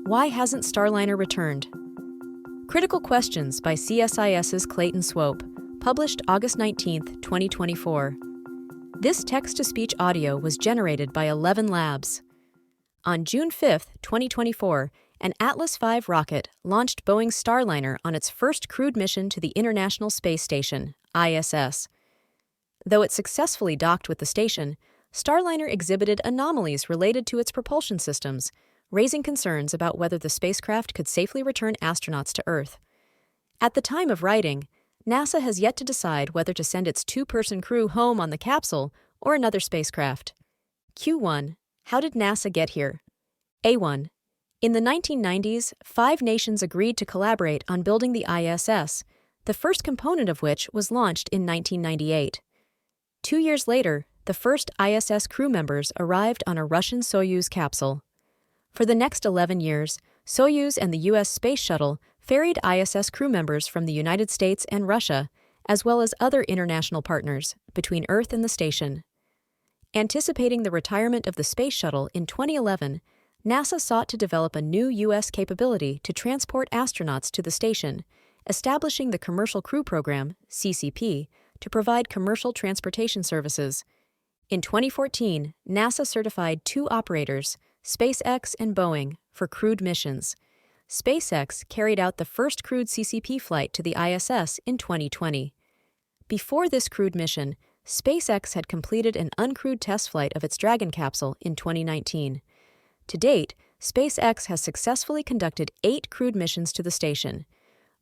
Why hasn't Starliner returned? Critical Questions by CSIS's Clayton Swope, published August 19, 2024. This text-to-speech audio was generated by 11 Labs. On June 5, 2024, an Atlas V rocket launched Boeing's Starliner on its first crewed mission to the International Space Station, ISS. Though it successfully docked with the station, Starliner exhibited anomalies related to its propulsion systems, raising concerns about whether the spacecraft could safely return astronauts to Earth. At the time of writing, NASA has yet to decide whether to send its two-person crew home on the capsule or another spacecraft. Q1. How did NASA get here? A1. In the 1990s, 5 nations agreed to collaborate on building the ISS, the first component of which was launched in 1998. 2 years later, the first ISS crew members arrived on a Russian Soyuz capsule. For the next 11 years, Soyuz and the U.S. Space Shuttle ferried ISS crew members from the United States and Russia, as well as other international partners, between Earth and the station. Anticipating the retirement of the Space Shuttle in 2011, NASA sought to develop a new U.S. capability to transport astronauts to the station, establishing the Commercial Crew Program, CCP, to provide commercial transportation services. In 2014, NASA certified 2 operators, SpaceX and Boeing, for crewed missions. SpaceX carried out the first crewed CCP flight to the ISS in 2020. Before this crewed mission, SpaceX had completed an uncrewed test flight of its Dragon capsule in 2019. To date, SpaceX has successfully conducted 8 crewed missions to the station.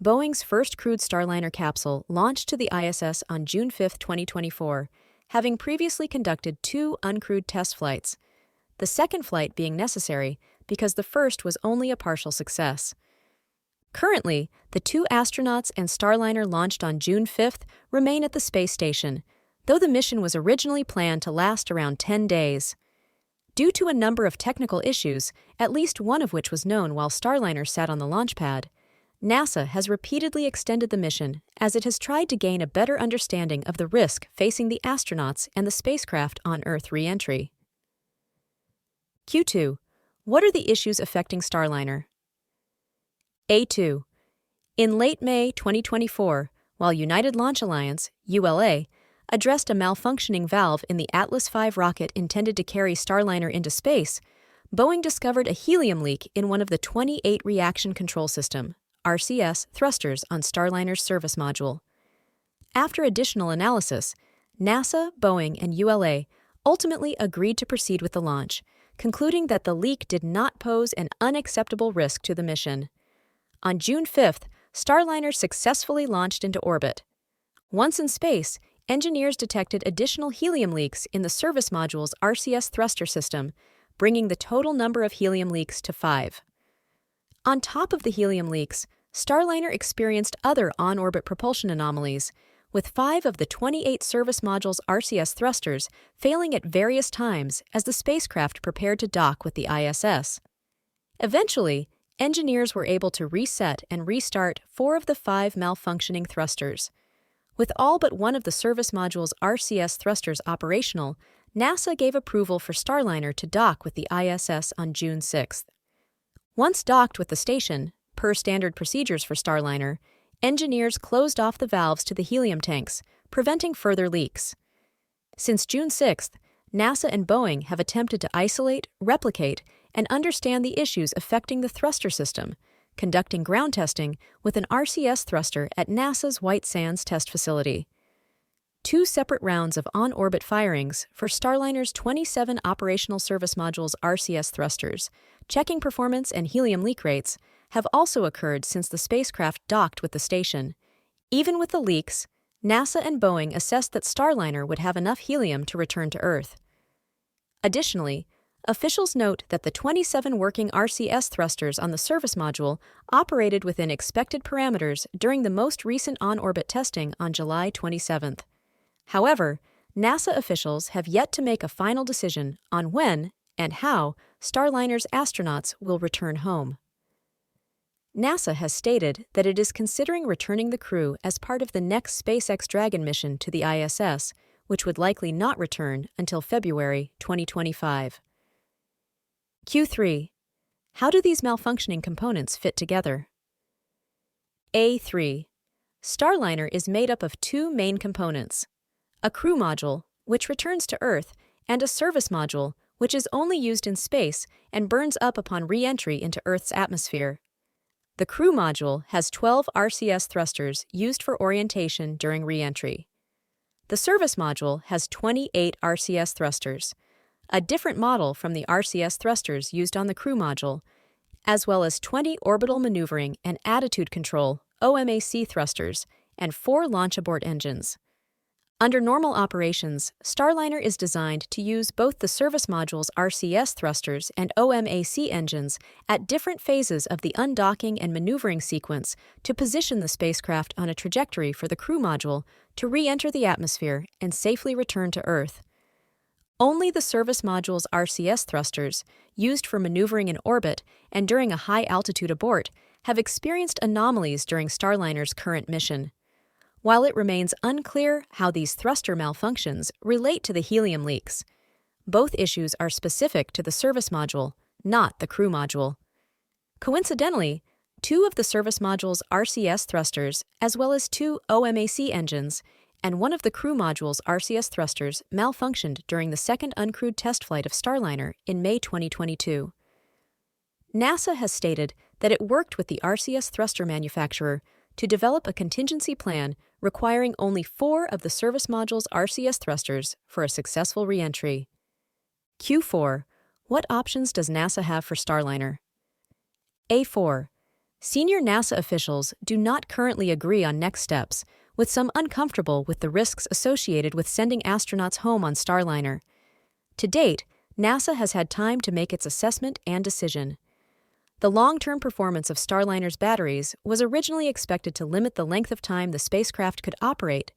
Boeing's first crewed Starliner capsule launched to the ISS on June 5, 2024, having previously conducted 2 uncrewed test flights, the second flight being necessary because the first was only a partial success. Currently, the 2 astronauts and Starliner launched on June 5th remain at the space station, though the mission was originally planned to last around 10 days. Due to a number of technical issues, at least one of which was known while Starliner sat on the launch pad, NASA has repeatedly extended the mission as it has tried to gain a better understanding of the risk facing the astronauts and the spacecraft on Earth re-entry. Q2. What are the issues affecting Starliner? A2. In late May 2024, while United Launch Alliance, ULA, addressed a malfunctioning valve in the Atlas V rocket intended to carry Starliner into space, Boeing discovered a helium leak in one of the 28 Reaction Control System, RCS, thrusters on Starliner's service module. After additional analysis, NASA, Boeing, and ULA ultimately agreed to proceed with the launch, concluding that the leak did not pose an unacceptable risk to the mission. On June 5th, Starliner successfully launched into orbit. Once in space, engineers detected additional helium leaks in the service module's RCS thruster system, bringing the total number of helium leaks to 5. On top of the helium leaks, Starliner experienced other on-orbit propulsion anomalies, with 5 of the 28 service module's RCS thrusters failing at various times as the spacecraft prepared to dock with the ISS. Eventually, engineers were able to reset and restart 4 of the 5 malfunctioning thrusters. With all but one of the service module's RCS thrusters operational, NASA gave approval for Starliner to dock with the ISS on June 6. Once docked with the station, per standard procedures for Starliner, engineers closed off the valves to the helium tanks, preventing further leaks. Since June 6, NASA and Boeing have attempted to isolate, replicate, and understand the issues affecting the thruster system, conducting ground testing with an RCS thruster at NASA's White Sands Test Facility. 2 separate rounds of on-orbit firings for Starliner's 27 operational service modules RCS thrusters, checking performance and helium leak rates, have also occurred since the spacecraft docked with the station. Even with the leaks, NASA and Boeing assessed that Starliner would have enough helium to return to Earth. Additionally, officials note that the 27 working RCS thrusters on the service module operated within expected parameters during the most recent on-orbit testing on July 27. However, NASA officials have yet to make a final decision on when and how Starliner's astronauts will return home. NASA has stated that it is considering returning the crew as part of the next SpaceX Dragon mission to the ISS, which would likely not return until February 2025. Q3. How do these malfunctioning components fit together? A3. Starliner is made up of two main components: a crew module, which returns to Earth, and a service module, which is only used in space and burns up upon re-entry into Earth's atmosphere. The crew module has 12 RCS thrusters used for orientation during re-entry. The service module has 28 RCS thrusters, a different model from the RCS thrusters used on the crew module, as well as 20 orbital maneuvering and attitude control (OMAC) thrusters and 4 launch abort engines. Under normal operations, Starliner is designed to use both the service module's RCS thrusters and OMAC engines at different phases of the undocking and maneuvering sequence to position the spacecraft on a trajectory for the crew module to re-enter the atmosphere and safely return to Earth. Only the service module's RCS thrusters, used for maneuvering in orbit and during a high-altitude abort, have experienced anomalies during Starliner's current mission. While it remains unclear how these thruster malfunctions relate to the helium leaks, both issues are specific to the service module, not the crew module. Coincidentally, 2 of the service module's RCS thrusters, as well as 2 OMAC engines, and 1 of the crew module's RCS thrusters malfunctioned during the second uncrewed test flight of Starliner in May 2022. NASA has stated that it worked with the RCS thruster manufacturer to develop a contingency plan requiring only 4 of the service module's RCS thrusters for a successful re-entry. Q4. What options does NASA have for Starliner? A4. Senior NASA officials do not currently agree on next steps, with some uncomfortable with the risks associated with sending astronauts home on Starliner. To date, NASA has had time to make its assessment and decision. The long-term performance of Starliner's batteries was originally expected to limit the length of time the spacecraft could operate,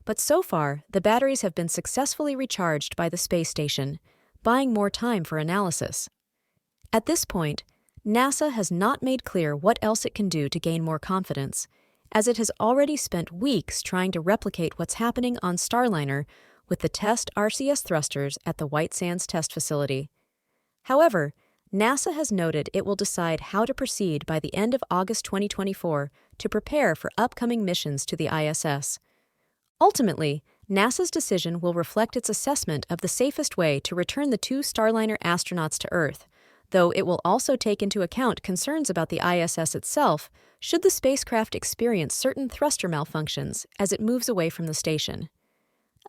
but so far the batteries have been successfully recharged by the space station, buying more time for analysis. At this point, NASA has not made clear what else it can do to gain more confidence, as it has already spent weeks trying to replicate what's happening on Starliner with the test RCS thrusters at the White Sands Test Facility. However, NASA has noted it will decide how to proceed by the end of August 2024 to prepare for upcoming missions to the ISS. Ultimately, NASA's decision will reflect its assessment of the safest way to return the 2 Starliner astronauts to Earth, though it will also take into account concerns about the ISS itself should the spacecraft experience certain thruster malfunctions as it moves away from the station.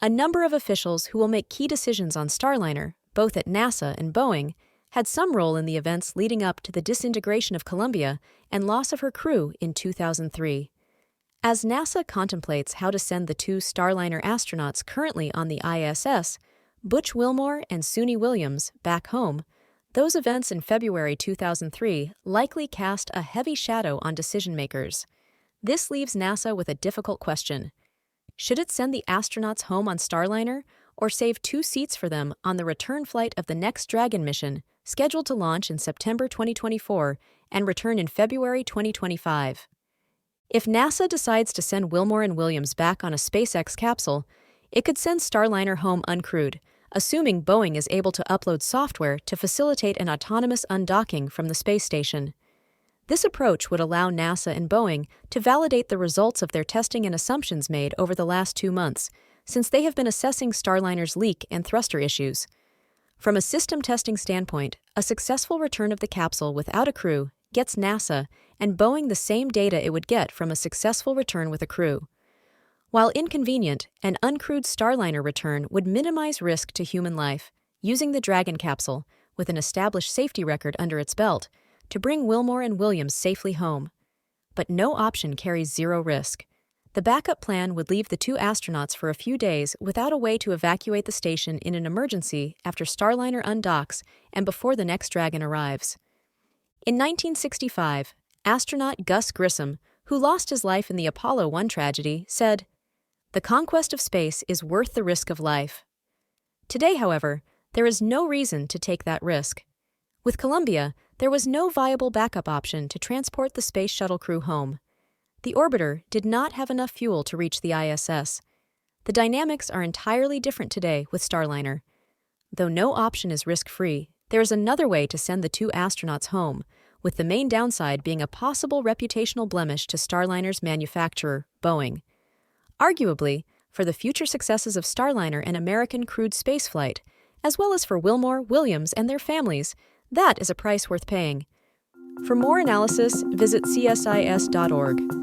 A number of officials who will make key decisions on Starliner, both at NASA and Boeing, had some role in the events leading up to the disintegration of Columbia and loss of her crew in 2003. As NASA contemplates how to send the 2 Starliner astronauts currently on the ISS, Butch Wilmore and Suni Williams, back home, those events in February 2003 likely cast a heavy shadow on decision-makers. This leaves NASA with a difficult question. Should it send the astronauts home on Starliner, or save 2 seats for them on the return flight of the next Dragon mission, scheduled to launch in September 2024 and return in February 2025? If NASA decides to send Wilmore and Williams back on a SpaceX capsule, it could send Starliner home uncrewed, assuming Boeing is able to upload software to facilitate an autonomous undocking from the space station. This approach would allow NASA and Boeing to validate the results of their testing and assumptions made over the last 2 months, since they have been assessing Starliner's leak and thruster issues. From a system testing standpoint, a successful return of the capsule without a crew gets NASA and Boeing the same data it would get from a successful return with a crew. While inconvenient, an uncrewed Starliner return would minimize risk to human life, using the Dragon capsule, with an established safety record under its belt, to bring Wilmore and Williams safely home. But no option carries zero risk. The backup plan would leave the 2 astronauts for a few days without a way to evacuate the station in an emergency after Starliner undocks and before the next Dragon arrives. In 1965, astronaut Gus Grissom, who lost his life in the Apollo 1 tragedy, said, "The conquest of space is worth the risk of life." Today, however, there is no reason to take that risk. With Columbia, there was no viable backup option to transport the Space Shuttle crew home. The orbiter did not have enough fuel to reach the ISS. The dynamics are entirely different today with Starliner. Though no option is risk-free, There is another way to send the two astronauts home, with the main downside being a possible reputational blemish to Starliner's manufacturer, Boeing. Arguably, for the future successes of Starliner and American crewed spaceflight, as well as for Wilmore, Williams, and their families, that is a price worth paying. For more analysis, visit csis.org.